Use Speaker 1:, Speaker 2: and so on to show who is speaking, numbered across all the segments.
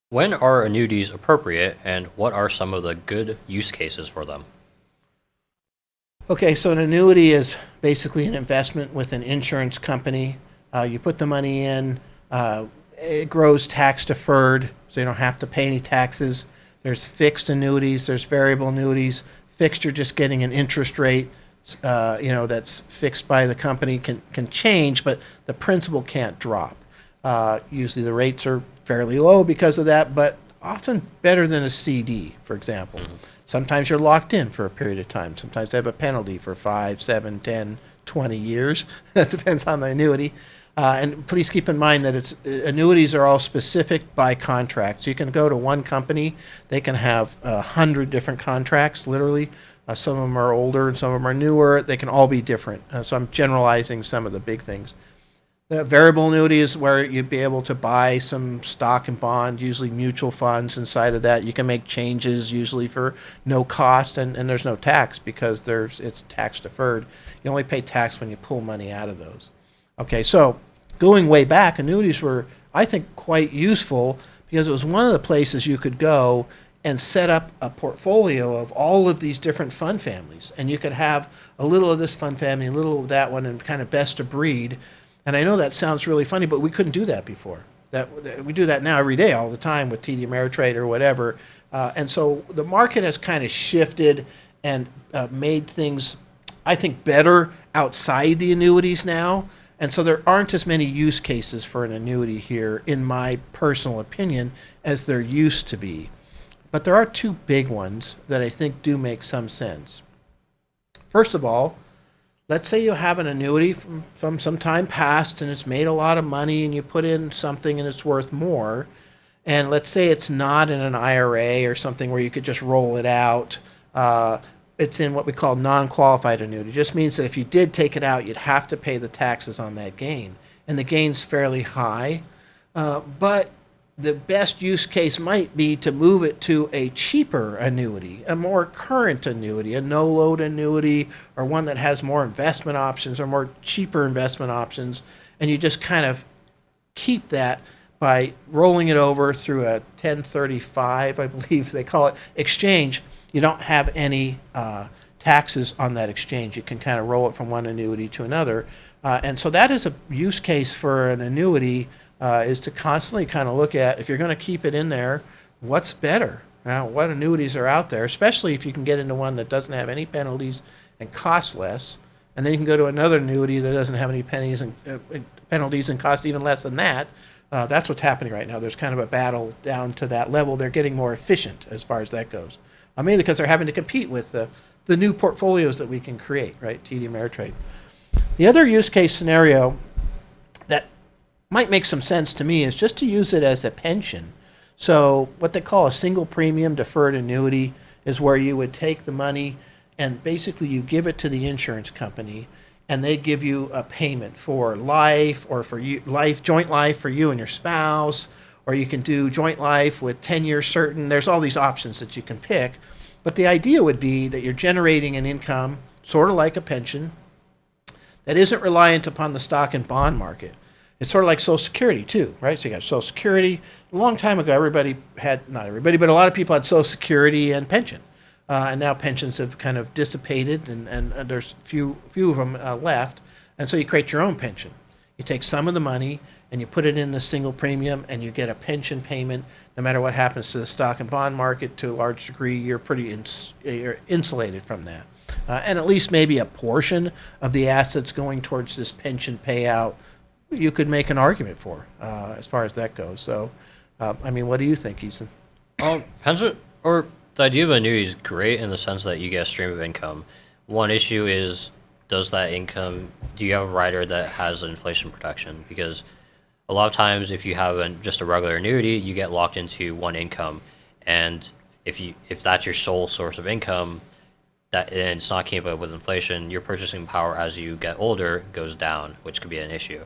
Speaker 1: When are annuities appropriate, and what are some of the good use cases for them?
Speaker 2: Okay, so an annuity is basically an investment with an insurance company. You put the money in, it grows tax deferred, so you don't have to pay any taxes. There's fixed annuities, there's variable annuities. Fixed, you're just getting an interest rate, that's fixed by the company, can change, but the principal can't drop. Usually the rates are fairly low because of that, but often better than a CD, for example. Sometimes you're locked in for a period of time. Sometimes they have a penalty for 5, 7, 10, 20 years. That depends on the annuity. And please keep in mind that annuities are all specific by contract. So you can go to one company, they can have 100 different contracts, literally. Some of them are older and some of them are newer. They can all be different. So I'm generalizing some of the big things. The variable annuity is where you'd be able to buy some stock and bond, usually mutual funds inside of that. You can make changes usually for no cost, and there's no tax because it's tax deferred. You only pay tax when you pull money out of those. Okay, so going way back, annuities were, I think, quite useful because it was one of the places you could go and set up a portfolio of all of these different fund families. And you could have a little of this fund family, a little of that one, and kind of best of breed. And I know that sounds really funny, but we couldn't do that before. We do that now every day, all the time with TD Ameritrade or whatever. And so the market has kind of shifted and made things, I think, better outside the annuities now. And so there aren't as many use cases for an annuity here, in my personal opinion, as there used to be. But there are two big ones that I think do make some sense. First of all, let's say you have an annuity from some time past and it's made a lot of money and you put in something and it's worth more. And let's say it's not in an IRA or something where you could just roll it out. It's in what we call non-qualified annuity. It just means that if you did take it out, you'd have to pay the taxes on that gain. And the gain's fairly high. But the best use case might be to move it to a cheaper annuity, a more current annuity, a no-load annuity, or one that has more investment options or more cheaper investment options. And you just kind of keep that by rolling it over through a 1035, I believe they call it, exchange. You don't have any taxes on that exchange. You can kind of roll it from one annuity to another. And so that is a use case for an annuity, is to constantly kind of look at, if you're going to keep it in there, what's better? Now, what annuities are out there, especially if you can get into one that doesn't have any penalties and costs less, and then you can go to another annuity that doesn't have any penalties and costs even less than that. That's what's happening right now. There's kind of a battle down to that level. They're getting more efficient as far as that goes, mainly because they're having to compete with the new portfolios that we can create, right? TD Ameritrade. The other use case scenario that might make some sense to me is just to use it as a pension. So what they call a single premium deferred annuity is where you would take the money and basically you give it to the insurance company and they give you a payment for life, or for you, joint life for you and your spouse, or you can do joint life with 10 years certain. There's all these options that you can pick. But the idea would be that you're generating an income, sort of like a pension, that isn't reliant upon the stock and bond market. It's sort of like Social Security too, right? So you got Social Security. A long time ago, not everybody, but a lot of people had Social Security and pension. And now pensions have kind of dissipated, and there's few of them left. And so you create your own pension. You take some of the money and you put it in the single premium and you get a pension payment. No matter what happens to the stock and bond market, to a large degree, you're you're insulated from that. And at least maybe a portion of the assets going towards this pension payout, you could make an argument for, as far as that goes. So, what do you think, Ethan?
Speaker 1: Pension, or the idea of annuity is great in the sense that you get a stream of income. One issue is, does that income, do you have a rider that has inflation protection? Because a lot of times if you have just a regular annuity, you get locked into one income. And if that's your sole source of income, and it's not keeping up with inflation, your purchasing power as you get older goes down, which could be an issue.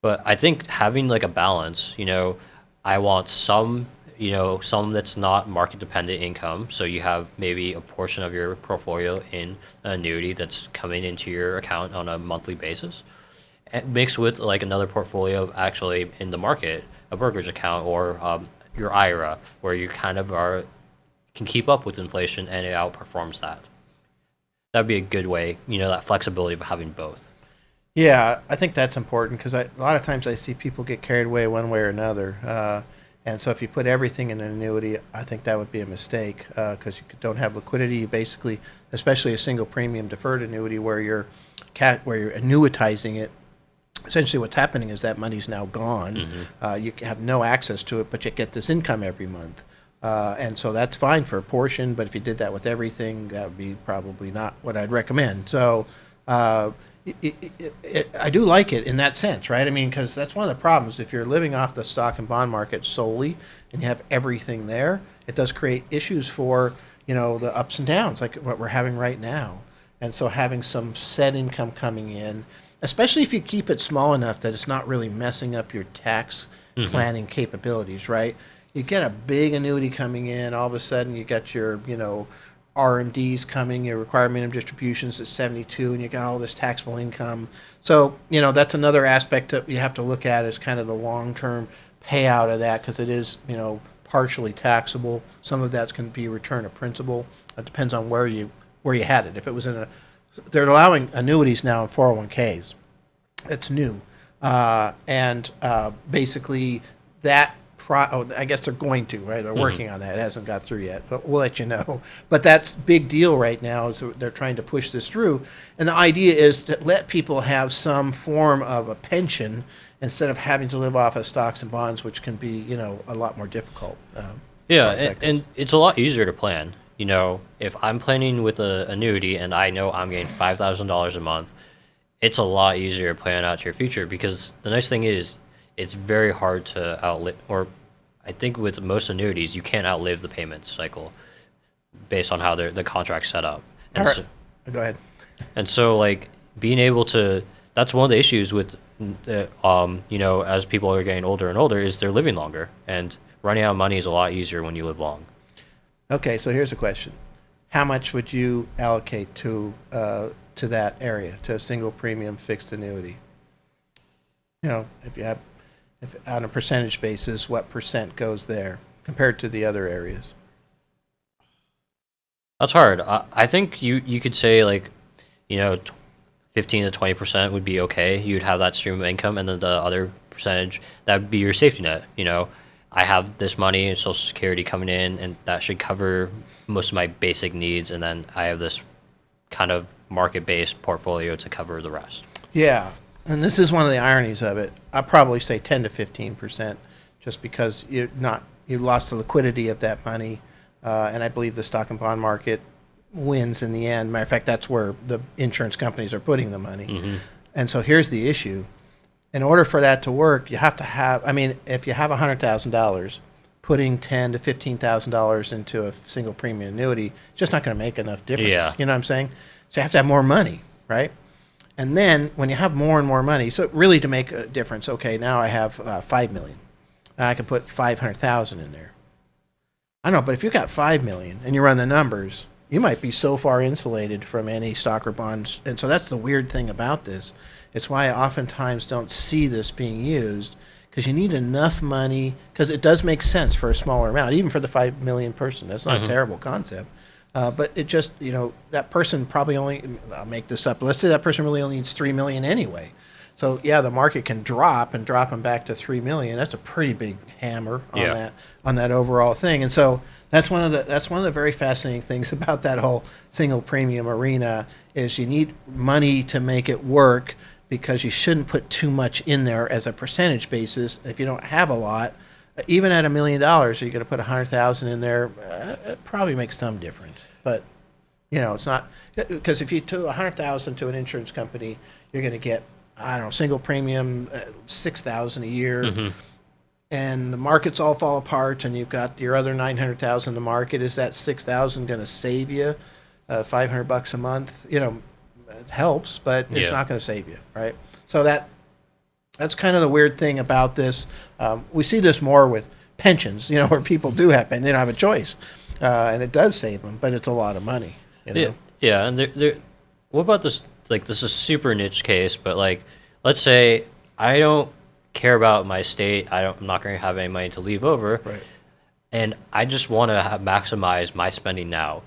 Speaker 1: But I think having like a balance, I want some that's not market dependent income. So you have maybe a portion of your portfolio in an annuity that's coming into your account on a monthly basis, and mixed with like another portfolio actually in the market, a brokerage account or your IRA, where you kind of can keep up with inflation and it outperforms that. That'd be a good way, that flexibility of having both.
Speaker 2: Yeah, I think that's important because a lot of times I see people get carried away one way or another. And so if you put everything in an annuity, I think that would be a mistake because you don't have liquidity. You basically, especially a single premium deferred annuity where you're annuitizing it, essentially what's happening is that money's now gone. You have no access to it, but you get this income every month. And so that's fine for a portion, but if you did that with everything, that would be probably not what I'd recommend. So I do like it in that sense, right? I mean, because that's one of the problems. If you're living off the stock and bond market solely and you have everything there, it does create issues for, the ups and downs like what we're having right now. And so having some set income coming in, especially if you keep it small enough that it's not really messing up your tax planning capabilities, right? You get a big annuity coming in, all of a sudden you got your, RMDs coming, your required minimum distributions at 72, and you got all this taxable income. So, that's another aspect that you have to look at is kind of the long-term payout of that because it is, partially taxable. Some of that's going to be return of principal. It depends on where you had it. If it was they're allowing annuities now in 401ks. It's new. And basically that I guess they're going to, right? They're working on that. It hasn't got through yet, but we'll let you know. But that's big deal right now is they're trying to push this through. And the idea is to let people have some form of a pension instead of having to live off of stocks and bonds, which can be, a lot more difficult.
Speaker 1: And it's a lot easier to plan. If I'm planning with an annuity and I know I'm getting $5,000 a month, it's a lot easier to plan out to your future because the nice thing is it's very hard to outlive, or I think with most annuities, you can't outlive the payment cycle based on how the contract's set up. And
Speaker 2: All right. Go ahead.
Speaker 1: And so, being able to, that's one of the issues with, as people are getting older and older, is they're living longer. And running out of money is a lot easier when you live long. Okay,
Speaker 2: so here's a question. How much would you allocate to that area, to a single premium fixed annuity? If on a percentage basis, what percent goes there compared to the other areas?
Speaker 1: That's hard. I think you could say 15 to 20% would be okay. You'd have that stream of income, and then the other percentage, that would be your safety net. I have this money and Social Security coming in, and that should cover most of my basic needs, and then I have this kind of market-based portfolio to cover the rest.
Speaker 2: Yeah. And this is one of the ironies of it. I'd probably say 10 to 15%, just because you lost the liquidity of that money, and I believe the stock and bond market wins in the end. Matter of fact, that's where the insurance companies are putting the money. And so here's the issue: in order for that to work, you have to have. I mean, if you have $100,000, putting $10,000 to $15,000 into a single premium annuity, it's just not going to make enough difference.
Speaker 1: Yeah.
Speaker 2: You know what I'm saying? So you have to have more money, right? And then when you have more and more money, so really to make a difference, okay, now I have $5 million. I can put $500,000 in there. I know, but if you've got $5 million and you run the numbers, you might be so far insulated from any stock or bonds. And so that's the weird thing about this. It's why I oftentimes don't see this being used, because you need enough money, because it does make sense for a smaller amount, even for the 5 million person. That's not a terrible concept. But it just, that person probably only, I'll make this up, let's say that person really only needs 3 million anyway. So yeah, the market can drop them back to 3 million. That's a pretty big hammer on that overall thing. And so that's one of the very fascinating things about that whole single premium arena is you need money to make it work, because you shouldn't put too much in there as a percentage basis. If you don't have a lot, even at $1 million, you're going to put 100,000 in there. It probably makes some difference, but it's not, because if you do 100,000 to an insurance company, you're going to get, I don't know, single premium 6,000 a year, and the markets all fall apart, and you've got your other 900,000 in the market. Is that 6,000 going to save you $500 a month? It helps, but it's not going to save you, right? So that's kind of the weird thing about this. We see this more with pensions, where people do have, and they don't have a choice, and it does save them, but it's a lot of money.
Speaker 1: Yeah, and what about this? This is a super niche case, but let's say I don't care about my estate. I'm not going to have any money to leave over.
Speaker 2: Right.
Speaker 1: and I just want to maximize my spending now.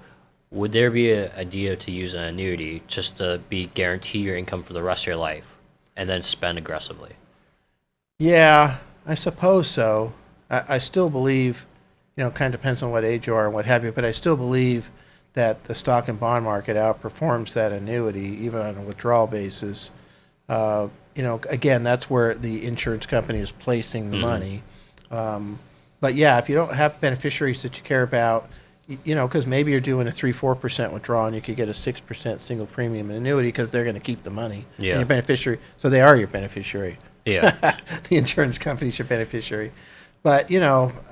Speaker 1: Would there be an idea to use an annuity just to be guarantee your income for the rest of your life and then spend aggressively?
Speaker 2: Yeah, I suppose so. I still believe, kind of depends on what age you are and what have you, but I still believe that the stock and bond market outperforms that annuity, even on a withdrawal basis. Again, that's where the insurance company is placing the money. But yeah, if you don't have beneficiaries that you care about, because maybe you're doing a 3-4% withdrawal and you could get a 6% single premium annuity because they're going to keep the money.
Speaker 1: Yeah.
Speaker 2: And your beneficiary, so they are your beneficiary.
Speaker 1: Yeah.
Speaker 2: The insurance company's your beneficiary. But,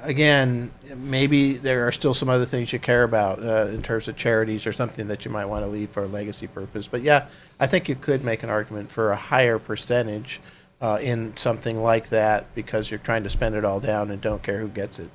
Speaker 2: again, maybe there are still some other things you care about in terms of charities or something that you might want to leave for a legacy purpose. But yeah, I think you could make an argument for a higher percentage in something like that because you're trying to spend it all down and don't care who gets it.